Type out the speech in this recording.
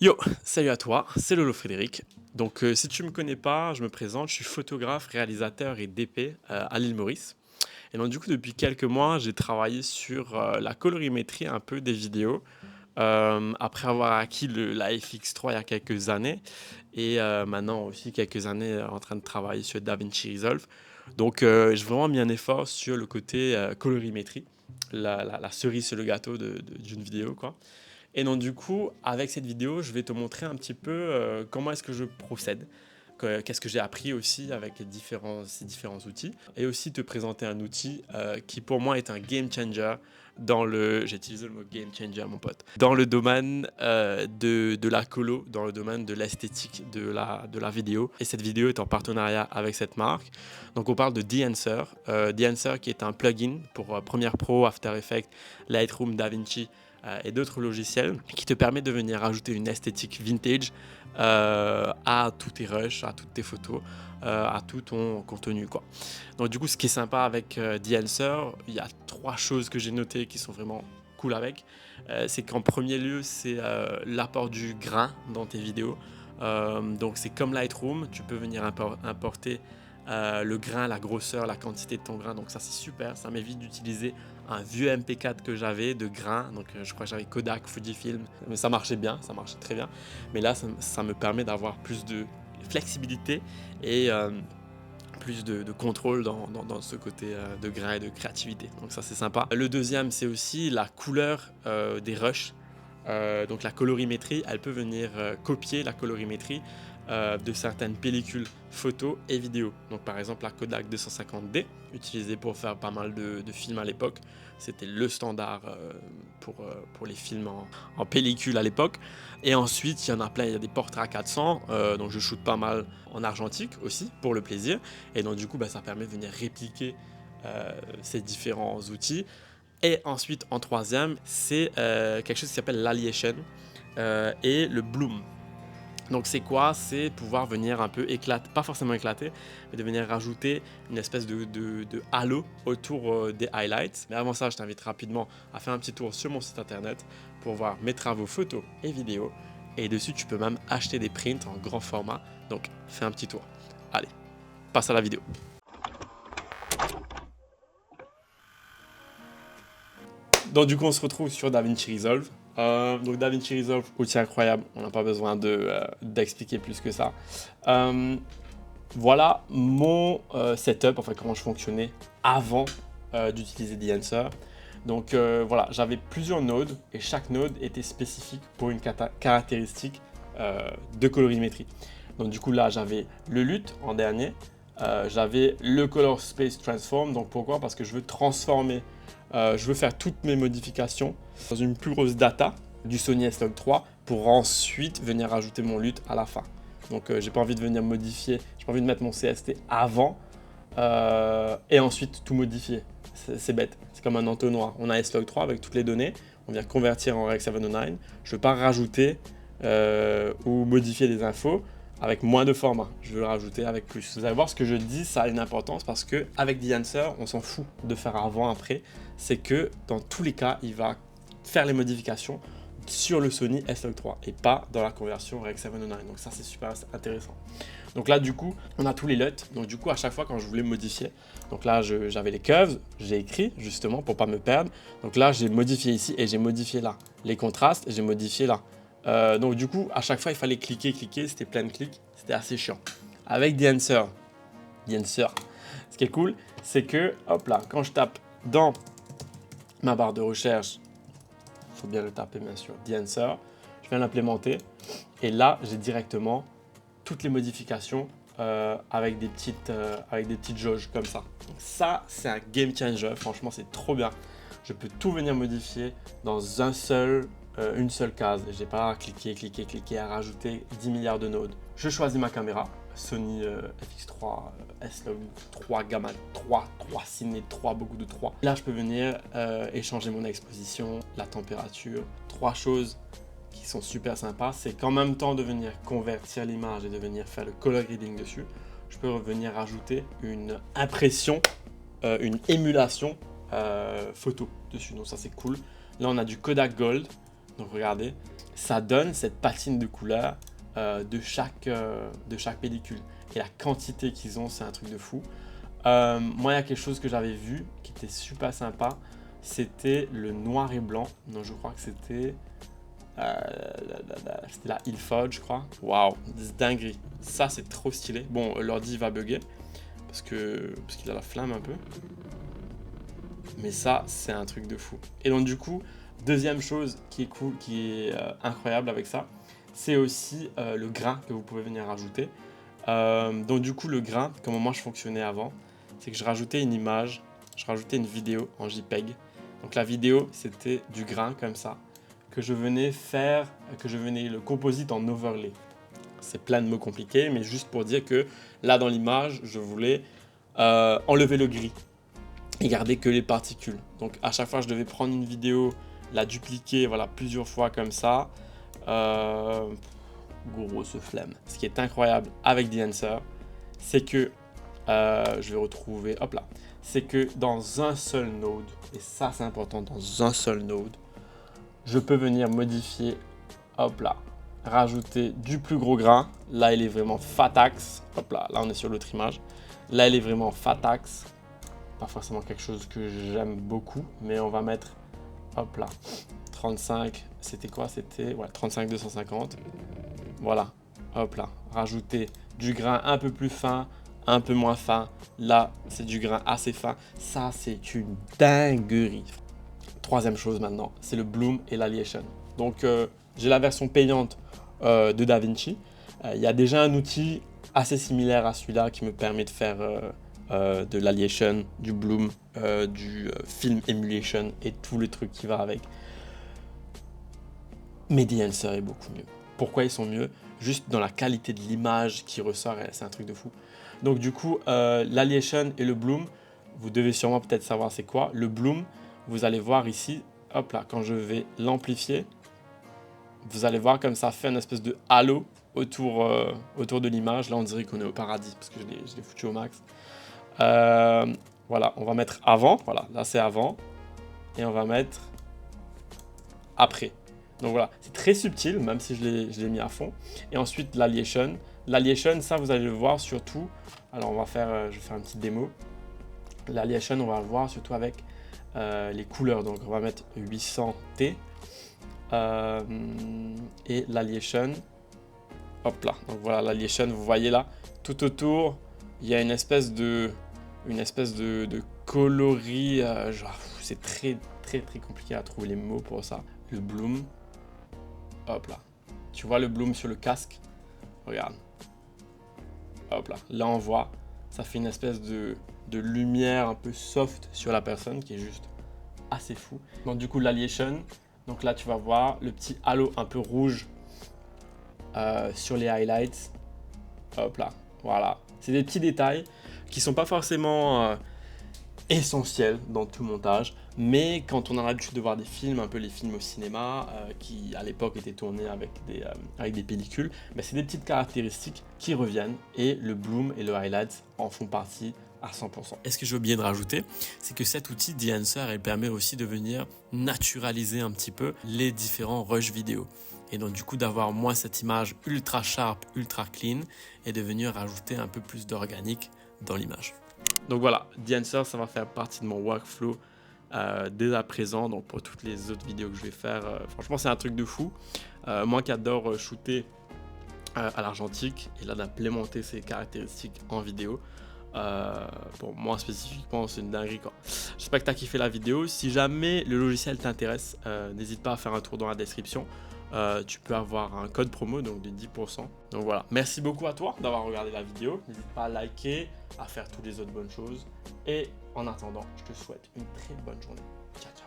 Yo, salut à toi, c'est Lolo Frédéric. Donc, si tu me connais pas, je me présente, je suis photographe, réalisateur et DP à l'île Maurice. Et donc, du coup, depuis quelques mois, j'ai travaillé sur la colorimétrie un peu des vidéos, après avoir acquis la FX3 il y a quelques années, et maintenant aussi quelques années en train de travailler sur DaVinci Resolve. Donc, j'ai vraiment mis un effort sur le côté colorimétrie, la cerise sur le gâteau d'une vidéo, quoi. Et donc du coup, avec cette vidéo, je vais te montrer un petit peu comment est-ce que je procède, qu'est-ce que j'ai appris aussi avec ces différents outils, et aussi te présenter un outil qui pour moi est un game changer j'ai utilisé le mot game changer mon pote, dans le domaine de la colo, dans le domaine de l'esthétique de la vidéo. Et cette vidéo est en partenariat avec cette marque. Donc on parle de The Answer qui est un plugin pour Premiere Pro, After Effects, Lightroom, DaVinci et d'autres logiciels qui te permet de venir ajouter une esthétique vintage à tous tes rushs, à toutes tes photos, à tout ton contenu, quoi. Donc du coup, ce qui est sympa avec The Answer, il y a trois choses que j'ai notées qui sont vraiment cool avec. C'est qu'en premier lieu, c'est l'apport du grain dans tes vidéos. Donc c'est comme Lightroom, tu peux venir importer le grain, la grosseur, la quantité de ton grain. Donc ça c'est super, ça m'évite d'utiliser un vieux MP4 que j'avais de grain. Donc je crois que j'avais Kodak, Fujifilm, mais ça marchait bien, ça marchait très bien. Mais là ça me permet d'avoir plus de flexibilité et plus de contrôle dans ce côté de grain et de créativité. Donc ça c'est sympa. Le deuxième c'est aussi la couleur des rushs. Donc la colorimétrie, elle peut venir copier la colorimétrie de certaines pellicules photos et vidéos. Donc par exemple la Kodak 250D, utilisée pour faire pas mal de films à l'époque. C'était le standard pour les films en pellicule à l'époque. Et ensuite, il y en a plein, il y a des portraits à 400, donc je shoote pas mal en argentique aussi, pour le plaisir. Et donc du coup, ça permet de venir répliquer ces différents outils. Et ensuite, en troisième, c'est quelque chose qui s'appelle l'alliation et le bloom. Donc c'est quoi? C'est pouvoir venir un peu éclater, pas forcément éclater, mais de venir rajouter une espèce de halo autour des highlights. Mais avant ça, je t'invite rapidement à faire un petit tour sur mon site internet pour voir mes travaux photos et vidéos. Et dessus, tu peux même acheter des prints en grand format. Donc fais un petit tour. Allez, passe à la vidéo. Donc du coup, on se retrouve sur DaVinci Resolve. Donc DaVinci Resolve, outil incroyable, on n'a pas besoin d'expliquer plus que ça. Voilà mon setup, enfin comment je fonctionnais avant d'utiliser The Answer. Donc voilà, j'avais plusieurs nodes et chaque node était spécifique pour une caractéristique de colorimétrie. Donc du coup là, j'avais le LUT en dernier, j'avais le Color Space Transform. Donc pourquoi? Parce que je veux transformer, je veux faire toutes mes modifications dans une plus grosse data du Sony S-Log3 pour ensuite venir ajouter mon LUT à la fin. Donc j'ai pas envie de venir modifier, j'ai pas envie de mettre mon CST avant et ensuite tout modifier. C'est bête, c'est comme un entonnoir. On a S-Log3 avec toutes les données, on vient convertir en Rec 709. Je veux pas rajouter ou modifier des infos avec moins de format, je veux le rajouter avec plus. Vous allez voir, ce que je dis, ça a une importance parce que avec The Answer, on s'en fout de faire avant, après. C'est que dans tous les cas, il va faire les modifications sur le Sony S-Log3 et pas dans la conversion Rec 709. Donc ça, c'est super intéressant. Donc là, du coup, on a tous les LUT. Donc du coup, à chaque fois quand je voulais modifier, donc là, j'avais les curves, j'ai écrit justement pour pas me perdre. Donc là, j'ai modifié ici et j'ai modifié là. Les contrastes, j'ai modifié là. Donc du coup, à chaque fois, il fallait cliquer, c'était plein de clics, c'était assez chiant. Avec The Answer, ce qui est cool, c'est que, hop là, quand je tape dans ma barre de recherche, il faut bien le taper bien sûr, The Answer, je viens l'implémenter, et là, j'ai directement toutes les modifications avec des petites jauges comme ça. Donc ça, c'est un game changer, franchement, c'est trop bien. Je peux tout venir modifier dans une seule case. Je n'ai pas à cliquer, à rajouter 10 milliards de nodes. Je choisis ma caméra, Sony FX3, S-Log3, Gamma 3 Ciné 3, beaucoup de 3. Là, je peux venir échanger mon exposition, la température, trois choses qui sont super sympas. C'est qu'en même temps de venir convertir l'image et de venir faire le color grading dessus, je peux venir rajouter une impression, une émulation photo dessus. Donc ça, c'est cool. Là, on a du Kodak Gold. Donc regardez, ça donne cette patine de couleur de chaque pellicule. Et la quantité qu'ils ont, c'est un truc de fou. Moi, il y a quelque chose que j'avais vu qui était super sympa. C'était le noir et blanc. Non, je crois que c'était la Ilford, je crois. Waouh, c'est dinguerie. Ça, c'est trop stylé. Bon, l'ordi va bugger parce qu'il a la flamme un peu. Mais ça, c'est un truc de fou. Et donc, du coup, deuxième chose qui est cool, qui est incroyable avec ça, c'est aussi le grain que vous pouvez venir rajouter. Donc, du coup, le grain, comment moi je fonctionnais avant, c'est que je rajoutais une image, je rajoutais une vidéo en JPEG. Donc, la vidéo, c'était du grain comme ça, que je venais le composite en overlay. C'est plein de mots compliqués, mais juste pour dire que là, dans l'image, je voulais enlever le gris et garder que les particules. Donc à chaque fois je devais prendre une vidéo, la dupliquer voilà, plusieurs fois comme ça. Grosse flemme. Ce qui est incroyable avec DENSER, c'est que je vais retrouver, hop là, c'est que dans un seul node, et ça c'est important, dans un seul node, je peux venir modifier, hop là, rajouter du plus gros grain. Là il est vraiment fatax, hop là, là on est sur l'autre image. Là il est vraiment fatax. Pas forcément quelque chose que j'aime beaucoup, mais on va mettre, hop là, 35, c'était quoi? C'était 35 250. Voilà, hop là, rajouter du grain un peu plus fin, un peu moins fin. Là, c'est du grain assez fin. Ça, c'est une dinguerie. Troisième chose maintenant, c'est le bloom et l'alliation. Donc, j'ai la version payante de DaVinci. Il y a déjà un outil assez similaire à celui-là qui me permet de faire de l'alliation, du bloom, du film emulation et tous les trucs qui vont avec. Mais DENSER est beaucoup mieux. Pourquoi ils sont mieux? Juste dans la qualité de l'image qui ressort, c'est un truc de fou. Donc du coup, l'alliation et le bloom, vous devez sûrement peut-être savoir c'est quoi. Le bloom, vous allez voir ici, hop là, quand je vais l'amplifier, vous allez voir comme ça fait une espèce de halo autour de l'image. Là, on dirait qu'on est au paradis parce que je l'ai foutu au max. Voilà, on va mettre avant. Voilà, là c'est avant. Et on va mettre après. Donc voilà, c'est très subtil, même si je l'ai mis à fond. Et ensuite, l'alliation. L'alliation, ça, vous allez le voir surtout. Alors, je vais faire une petite démo. L'alliation, on va le voir surtout avec les couleurs. Donc, on va mettre 800T. Et l'alliation, hop là. Donc voilà, l'alliation, vous voyez là, tout autour, il y a une espèce de coloris. C'est très compliqué à trouver les mots pour ça. Le bloom. Hop là. Tu vois le bloom sur le casque? Regarde. Hop là. Là, on voit, ça fait une espèce de lumière un peu soft sur la personne qui est juste assez fou. Donc, du coup, l'alliation. Donc là, tu vas voir le petit halo un peu rouge sur les highlights. Hop là. Voilà. C'est des petits détails qui sont pas forcément essentiels dans tout montage, mais quand on a l'habitude de voir des films, un peu les films au cinéma, qui à l'époque étaient tournés avec des pellicules, c'est des petites caractéristiques qui reviennent et le bloom et le highlight en font partie à 100%. Et ce que j'ai oublié de rajouter, c'est que cet outil DENSER, il permet aussi de venir naturaliser un petit peu les différents rushs vidéo. Et donc du coup d'avoir moins cette image ultra sharp, ultra clean et de venir rajouter un peu plus d'organique dans l'image. Donc voilà, DENSER, ça va faire partie de mon workflow dès à présent. Donc pour toutes les autres vidéos que je vais faire, franchement c'est un truc de fou. Moi qui adore shooter à l'argentique et là d'implémenter ces caractéristiques en vidéo, pour moi spécifiquement c'est une dinguerie quoi. J'espère que tu as kiffé la vidéo. Si jamais le logiciel t'intéresse, n'hésite pas à faire un tour dans la description. Tu peux avoir un code promo donc de 10%. Donc voilà, merci beaucoup à toi d'avoir regardé la vidéo. N'hésite pas à liker, à faire toutes les autres bonnes choses. Et en attendant, je te souhaite une très bonne journée. Ciao, ciao.